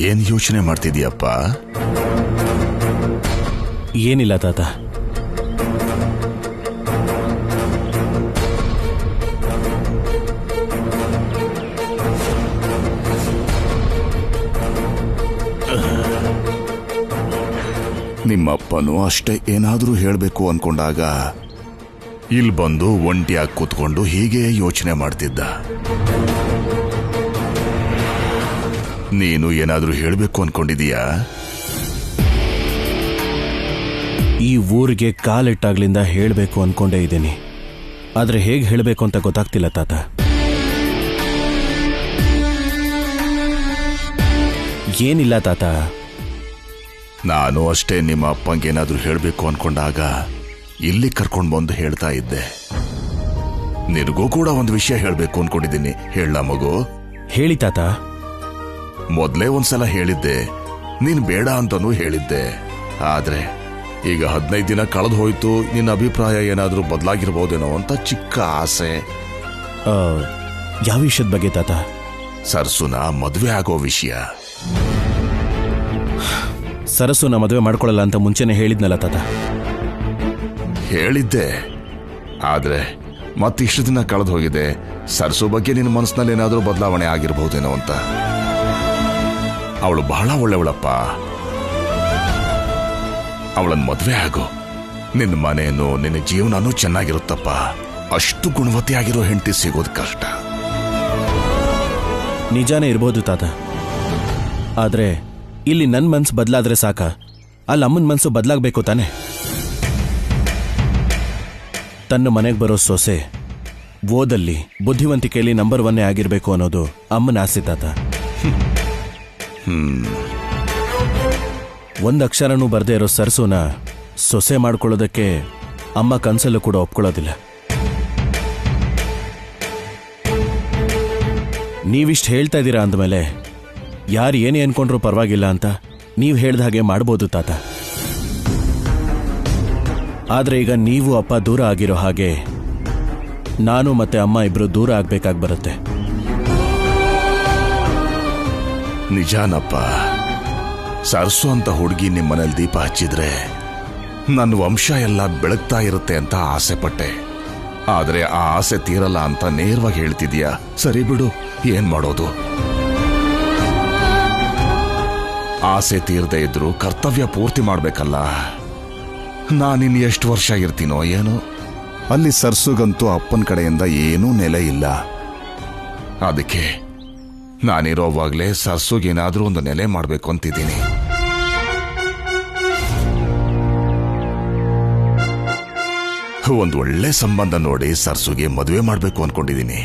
ಏನ್ ಯೋಚನೆ ಮಾಡ್ತಿದ್ಯಪ್ಪ? ಏನಿಲ್ಲ ತಾತ. ನಿಮ್ಮಪ್ಪನು ಅಷ್ಟೇ ಏನಾದ್ರೂ ಹೇಳ್ಬೇಕು ಅನ್ಕೊಂಡಾಗ ಇಲ್ಲಿ ಬಂದು ಒಂಟಿಯಾಗಿ ಕೂತ್ಕೊಂಡು ಹೀಗೆ ಯೋಚನೆ ಮಾಡ್ತಿದ್ದ. ನೀನು ಏನಾದ್ರೂ ಹೇಳ್ಬೇಕು ಅನ್ಕೊಂಡಿದೀಯಾ? ಈ ಊರಿಗೆ ಕಾಲಿಟ್ಟಾಗ್ಲಿಂದ ಹೇಳ್ಬೇಕು ಅನ್ಕೊಂಡೇ ಇದ್ದೀನಿ. ಆದ್ರೆ ಹೇಗೆ ಹೇಳ್ಬೇಕು ಅಂತ ಗೊತ್ತಾಗ್ತಿಲ್ಲ ತಾತ. ಏನಿಲ್ಲ ತಾತ. ನಾನು ಅಷ್ಟೇ ನಿಮ್ಮ ಅಪ್ಪಂಗೇನಾದ್ರೂ ಹೇಳ್ಬೇಕು ಅನ್ಕೊಂಡಾಗ ಇಲ್ಲಿ ಕರ್ಕೊಂಡು ಬಂದು ಹೇಳ್ತಾ ಇದ್ದೆ. ನಿನಗೂ ಕೂಡ ಒಂದು ವಿಷಯ ಹೇಳ್ಬೇಕು ಅನ್ಕೊಂಡಿದ್ದೀನಿ. ಹೇಳ ಮಗು? ಹೇಳಿ ತಾತ. ಮೊದ್ಲೇ ಒಂದ್ಸಲ ಹೇಳಿದ್ದೆ, ನೀನ್ ಬೇಡ ಅಂತನೂ ಹೇಳಿದ್ದೆ. ಆದ್ರೆ ಈಗ 15 ದಿನ ಕಳೆದು ಹೋಯ್ತು. ನಿನ್ನ ಅಭಿಪ್ರಾಯ ಏನಾದ್ರೂ ಬದಲಾಗಿರ್ಬೋದೇನೋ ಅಂತ ಚಿಕ್ಕ ಆಸೆ. ಯಾವ ವಿಷಯದ ಬಗ್ಗೆ ತಾತ? ಸರ್ಸುನ ಮದುವೆ ಆಗೋ ವಿಷಯ. ಸರಸುನ ಮದುವೆ ಮಾಡ್ಕೊಳ್ಳಲ್ಲ ಅಂತ ಮುಂಚೆನೆ ಹೇಳಿದ್ನಲ್ಲ ತಾತ. ಹೇಳಿದ್ದೆ, ಆದ್ರೆ ಮತ್ತಿಷ್ಟು ದಿನ ಕಳೆದು ಹೋಗಿದೆ. ಸರ್ಸು ಬಗ್ಗೆ ನಿನ್ನ ಮನಸ್ಸಿನಲ್ಲಿ ಏನಾದ್ರೂ ಬದಲಾವಣೆ ಆಗಿರ್ಬಹುದೇನೋ ಅಂತ. ಅವಳು ಬಹಳ ಒಳ್ಳೆವಳಪ್ಪ. ಅವಳನ್ನ ಮದುವೆ ಆಗು. ನಿನ್ನ ಮನೇನು ನಿನ್ನ ಜೀವನನೂ ಚೆನ್ನಾಗಿರುತ್ತಪ್ಪ. ಅಷ್ಟು ಗುಣವತಿಯಾಗಿರೋ ಹೆಂಡತಿ ಸಿಗೋದು ಕಷ್ಟ. ನಿಜಾನೇ ಇರ್ಬೋದು ತಾತ. ಆದ್ರೆ ಇಲ್ಲಿ ನನ್ನ ಮನ್ಸು ಬದಲಾದ್ರೆ ಸಾಕ? ಅಲ್ಲಿ ಅಮ್ಮನ ಮನ್ಸು ಬದಲಾಗಬೇಕು ತಾನೆ. ತನ್ನ ಮನೆಗೆ ಬರೋ ಸೊಸೆ ಓದಲ್ಲಿ ಬುದ್ಧಿವಂತಿಕೆಯಲ್ಲಿ ನಂಬರ್ 1 ಆಗಿರ್ಬೇಕು ಅನ್ನೋದು ಅಮ್ಮನ ಆಸೆ ತಾತ. ಒಂದ್ ಅಕ್ಷರನೂ ಬರ್ದೇ ಇರೋ ಸರ್ಸುನ ಸೊಸೆ ಮಾಡ್ಕೊಳ್ಳೋದಕ್ಕೆ ಅಮ್ಮ ಕನ್ಸಲ್ಲೂ ಕೂಡ ಒಪ್ಕೊಳ್ಳೋದಿಲ್ಲ. ನೀವಿಷ್ಟು ಹೇಳ್ತಾ ಇದ್ದೀರಾ ಅಂದಮೇಲೆ ಯಾರು ಏನೇ ಅನ್ಕೊಂಡ್ರೂ ಪರವಾಗಿಲ್ಲ ಅಂತ ನೀವು ಹೇಳ್ದ ಹಾಗೆ ಮಾಡ್ಬೋದು ತಾತ. ಆದ್ರೆ ಈಗ ನೀವು ಅಪ್ಪ ದೂರ ಆಗಿರೋ ಹಾಗೆ ನಾನು ಮತ್ತೆ ಅಮ್ಮ ಇಬ್ರು ದೂರ ಆಗ್ಬೇಕಾಗಿ ಬರುತ್ತೆ. ನಿಜಾನಪ್ಪ. ಸರ್ಸು ಅಂತ ಹುಡುಗಿ ನಿಮ್ಮನೇಲಿ ದೀಪ ಹಚ್ಚಿದ್ರೆ ನನ್ನ ವಂಶ ಎಲ್ಲ ಬೆಳಗ್ತಾ ಇರುತ್ತೆ ಅಂತ ಆಸೆ ಪಟ್ಟೆ. ಆದ್ರೆ ಆ ಆಸೆ ತೀರಲ್ಲ ಅಂತ ನೇರವಾಗಿ ಹೇಳ್ತಿದ್ಯಾ. ಸರಿ ಬಿಡು, ಏನ್ ಮಾಡೋದು? ಆಸೆ ತೀರದೆ ಇದ್ರು ಕರ್ತವ್ಯ ಪೂರ್ತಿ ಮಾಡ್ಬೇಕಲ್ಲ. ನಾನಿನ್ ಎಷ್ಟು ವರ್ಷ ಇರ್ತೀನೋ ಏನೋ. ಅಲ್ಲಿ ಸರ್ಸುಗಂತೂ ಅಪ್ಪನ ಕಡೆಯಿಂದ ಏನೂ ನೆಲೆ ಇಲ್ಲ. ಅದಕ್ಕೆ ನಾನಿರೋವಾಗ್ಲೇ ಸರ್ಸುಗೇನಾದ್ರೂ ಒಂದು ನೆಲೆ ಮಾಡ್ಬೇಕು ಅಂತಿದ್ದೀನಿ. ಒಂದು ಒಳ್ಳೆ ಸಂಬಂಧ ನೋಡಿ ಸರ್ಸುಗೆ ಮದುವೆ ಮಾಡ್ಬೇಕು ಅನ್ಕೊಂಡಿದ್ದೀನಿ.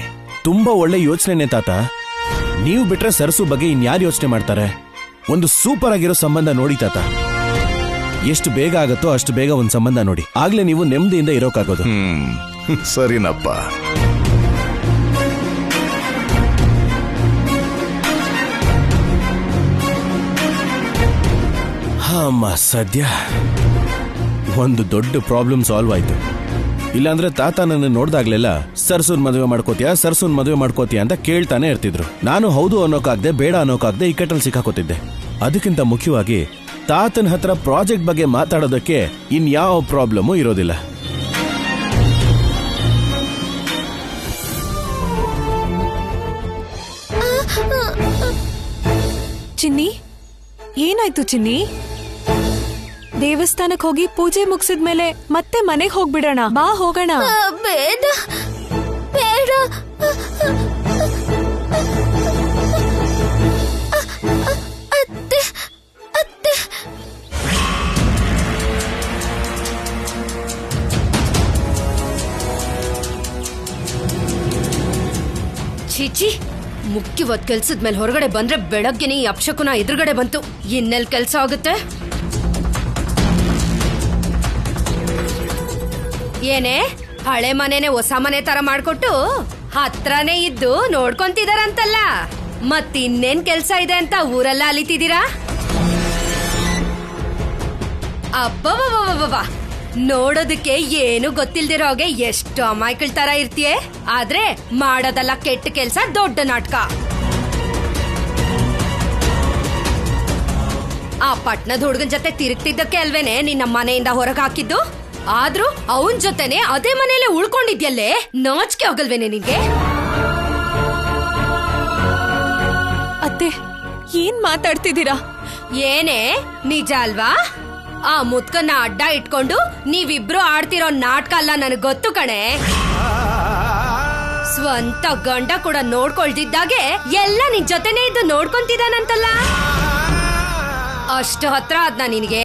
ತುಂಬಾ ಒಳ್ಳೆ ಯೋಚನೆನೇ ತಾತ. ನೀವು ಬಿಟ್ರೆ ಸರ್ಸು ಬಗ್ಗೆ ಇನ್ಯಾರು ಯೋಚನೆ ಮಾಡ್ತಾರೆ? ಒಂದು ಸೂಪರ್ ಆಗಿರೋ ಸಂಬಂಧ ನೋಡಿ ತಾತ. ಎಷ್ಟು ಬೇಗ ಆಗತ್ತೋ ಅಷ್ಟು ಬೇಗ ಒಂದು ಸಂಬಂಧ ನೋಡಿ. ಆಗ್ಲೇ ನೀವು ನೆಮ್ಮದಿಯಿಂದ ಇರೋಕ್ಕಾಗೋದು. ಸರಿನಪ್ಪ. ಅಮ್ಮ, ಸದ್ಯ ಒಂದು ದೊಡ್ಡ ಪ್ರಾಬ್ಲಮ್ ಸಾಲ್ವ್ ಆಯ್ತು. ಇಲ್ಲಾಂದ್ರೆ ತಾತ ನನ್ನ ನೋಡ್ದಾಗ್ಲೆಲ್ಲ ಸರ್ಸುನ್ ಮದುವೆ ಮಾಡ್ಕೋತೀಯಾ, ಸರ್ಸುನ್ ಮದುವೆ ಮಾಡ್ಕೋತೀಯಾ ಅಂತ ಕೇಳ್ತಾನೆ ಇರ್ತಿದ್ರು. ನಾನು ಹೌದು ಅನ್ನೋಕಾಗ್ದೆ ಬೇಡ ಅನ್ನೋಕಾಗ್ದೆ ಇಕ್ಕಟ್ಟಲ್ಲಿ ಸಿಕ್ಕಾಕೋತಿದ್ದೆ. ಅದಕ್ಕಿಂತ ಮುಖ್ಯವಾಗಿ ತಾತನ ಹತ್ರ ಪ್ರಾಜೆಕ್ಟ್ ಬಗ್ಗೆ ಮಾತಾಡೋದಕ್ಕೆ ಇನ್ಯಾವ ಪ್ರಾಬ್ಲಮೂ ಇರೋದಿಲ್ಲ. ಚಿನ್ನಿ, ಏನಾಯ್ತು ಚಿನ್ನಿ? ದೇವಸ್ಥಾನಕ್ಕೆ ಹೋಗಿ ಪೂಜೆ ಮುಗಿಸಿದ್ಮೇಲೆ ಮತ್ತೆ ಮನೆಗೆ ಹೋಗ್ಬಿಡೋಣ. ಬಾ ಹೋಗೋಣ. ಬೇಡ ಬೇಡ, ಅತ್ತೆ ಅತ್ತೆ. ಚೀಚಿ, ಮುಖ್ಯವಾದ ಕೆಲ್ಸದ ಮೇಲೆ ಹೊರಗಡೆ ಬಂದ್ರೆ ಬೆಳಗ್ಗೆನೇ ಈ ಅಪ್ಶಕುನ ಎದುರುಗಡೆ ಬಂತು. ಇನ್ನೆಲ್ ಕೆಲ್ಸ ಆಗುತ್ತೆ? ಏನೇ ಹಳೆ ಮನೆನೆ ಹೊಸ ಮನೆ ತರ ಮಾಡ್ಕೊಟ್ಟು ಹತ್ರನೇ ಇದ್ದು ನೋಡ್ಕೊಂತಿದಾರಂತಲ್ಲ. ಮತ್ತಿನ್ನೇನ್ ಕೆಲ್ಸ ಇದೆ ಅಂತ ಊರೆಲ್ಲ ಅಲಿತಿದ್ದೀರಾ? ಅಬ್ಬಬ್ಬಬ್ಬಬ್ಬ, ನೋಡೋದಕ್ಕೆ ಏನು ಗೊತ್ತಿಲ್ದಿರೋಗೆ ಎಷ್ಟು ಅಮಾಯಕಳ ತರ ಇರ್ತೀಯ. ಆದ್ರೆ ಮಾಡೋದಲ್ಲ ಕೆಟ್ಟ ಕೆಲ್ಸ, ದೊಡ್ಡ ನಾಟಕ. ಆ ಪಟ್ನದ ಹುಡುಗನ್ ಜೊತೆ ತಿರುಗ್ತಿದ್ದಕ್ಕೆ ಅಲ್ವೇನೆ ನಿನ್ನ ಮನೆಯಿಂದ ಹೊರಗೆ ಹಾಕಿದ್ದು. ಆದ್ರೂ ಅವನ್ ಜೊತೆನೆ ಅದೇ ಮನೆಯಲ್ಲೇ ಉಳ್ಕೊಂಡಿದ್ಯಲ್ಲೇ, ನಾಚಿಕೆ ಹೋಗಲ್ವೇನೆ ನಿನ್ಗೆ? ಅತ್ತೆ ಏನ್ ಮಾತಾಡ್ತಿದ್ದೀರಾ? ಏನೇ ನಿಜ ಅಲ್ವಾ? ಆ ಮುತ್ಕನ್ನ ಅಡ್ಡ ಇಟ್ಕೊಂಡು ನೀವಿಬ್ರು ಆಡ್ತಿರೋ ನಾಟಕ ಅಲ್ಲ ನನಗ್ ಗೊತ್ತು ಕಣೆ. ಸ್ವಂತ ಗಂಡ ಕೂಡ ನೋಡ್ಕೊಳ್ದಿದ್ದಾಗೆ ಎಲ್ಲ ನಿನ್ ಜೊತೆನೆ ಇದ್ದು ನೋಡ್ಕೊಂತಿದಾನಂತಲ್ಲ. ಅಷ್ಟು ಹತ್ರ ಆದ್ನ ನಿನ್ಗೆ?